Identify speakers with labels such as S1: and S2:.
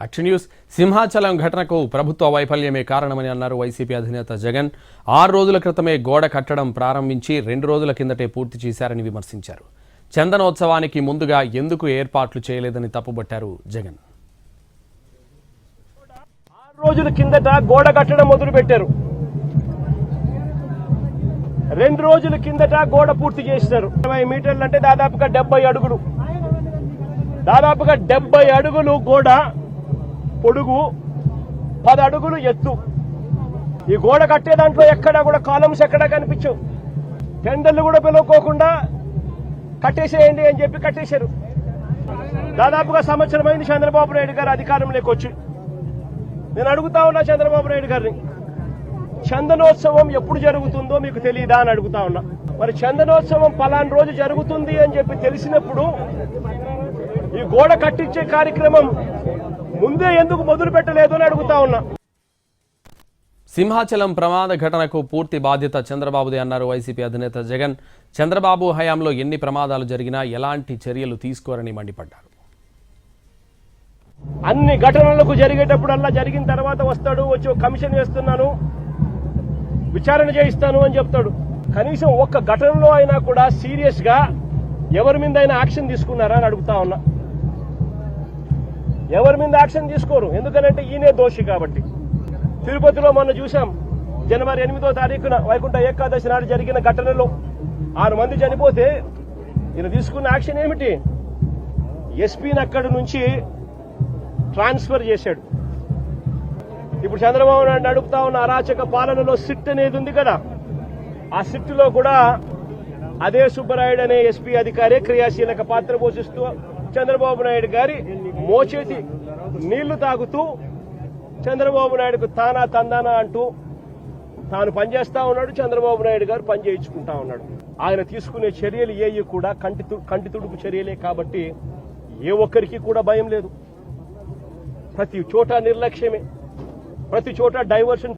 S1: Action news Simhachalam ఘటనకు ప్రభుత్వ వైఫల్యమే కారణమని అన్నారు వైసీపీ అధినేత జగన్. 6 రోజుల క్రితమే గోడ కట్టడం ప్రారంభించి 2 రోజుల కిందటే పూర్తి చేశారని విమర్శించారు. చందనోత్సవానికి ముందుగా ఎందుకు ఏర్పాట్లు చేయలేదని తప్పుబట్టారు జగన్.
S2: 6 రోజుల కిందట గోడ కట్టడం మొదలుపెట్టారు. 2 రోజుల కిందట గోడ పూర్తి చేశారు. 20 మీటర్లు అంటే దాదాపుగా 70 అడుగులు. దాదాపుగా 70 అడుగులు గోడ పొడుగు, 10 అడుగులు ఎత్తు. ఈ గోడ కట్టే దాంట్లో ఎక్కడా కూడా కాలమ్స్ ఎక్కడా కనిపించవు. టెండర్లు కూడా పిలువకోకుండా కట్టేసేయండి అని చెప్పి కట్టేశారు. దాదాపుగా సంవత్సరమైంది చంద్రబాబు నాయుడు గారు అధికారంలోకి వచ్చి. నేను అడుగుతా ఉన్నా చంద్రబాబు నాయుడు గారిని, చందనోత్సవం ఎప్పుడు జరుగుతుందో మీకు తెలియదా అని అడుగుతా ఉన్నా. మరి చందనోత్సవం పలానా రోజు జరుగుతుంది అని చెప్పి తెలిసినప్పుడు ఈ గోడ కట్టించే కార్యక్రమం ముందే ఎందుకు మొదలు పెట్టలేదు అని అడుగుతా ఉన్నా.
S1: సింహాచలం ప్రమాద ఘటనకు పూర్తి బాధ్యత చంద్రబాబుదే అన్నారు వైసీపీ అధినేత జగన్. చంద్రబాబు హయాంలో ఎన్ని ప్రమాదాలు జరిగినా ఎలాంటి చర్యలు తీసుకోరని మండిపడ్డారు.
S2: అన్ని ఘటనలకు జరిగేటప్పుడల్లా జరిగిన తర్వాత వస్తాడు, వచ్చి ఒక కమిషన్ వేస్తున్నాను, విచారణ చేయిస్తాను అని చెప్తాడు. కనీసం ఒక్క ఘటనలో అయినా కూడా సీరియస్ గా ఎవరి మీద అయినా యాక్షన్ తీసుకున్నారా అని అడుగుతా ఉన్నా. ఎవరి మీద యాక్షన్ తీసుకోరు, ఎందుకంటే ఈయనే దోషి కాబట్టి. తిరుపతిలో మొన్న చూసాం, జనవరి 8వ తారీఖున వైకుంఠ ఏకాదశి నాడు జరిగిన ఘటనలో 6 మంది చనిపోతే ఈయన తీసుకున్న యాక్షన్ ఏమిటి? ఎస్పీని అక్కడి నుంచి ట్రాన్స్ఫర్ చేశాడు. ఇప్పుడు చంద్రబాబు నాయుడు అడుగుతా ఉన్న అరాచక పాలనలో సిట్ అనేది ఉంది కదా, ఆ సిట్లో కూడా అదే సుబ్బరాయుడు అనే ఎస్పీ అధికారే క్రియాశీలక పాత్ర పోషిస్తూ చంద్రబాబు నాయుడు గారి మోచేతి నీళ్లు తాగుతూ చంద్రబాబు నాయుడుకు తానా తందానా అంటూ తాను పనిచేస్తా ఉన్నాడు. చంద్రబాబు నాయుడు గారు పని చేయించుకుంటా ఉన్నాడు. ఆయన తీసుకునే చర్యలు ఏవి కూడా కంటి తుడుపు చర్యలే కాబట్టి ఏ ఒక్కరికి కూడా భయం లేదు. ప్రతి చోట నిర్లక్ష్యమే, ప్రతి చోట డైవర్షన్.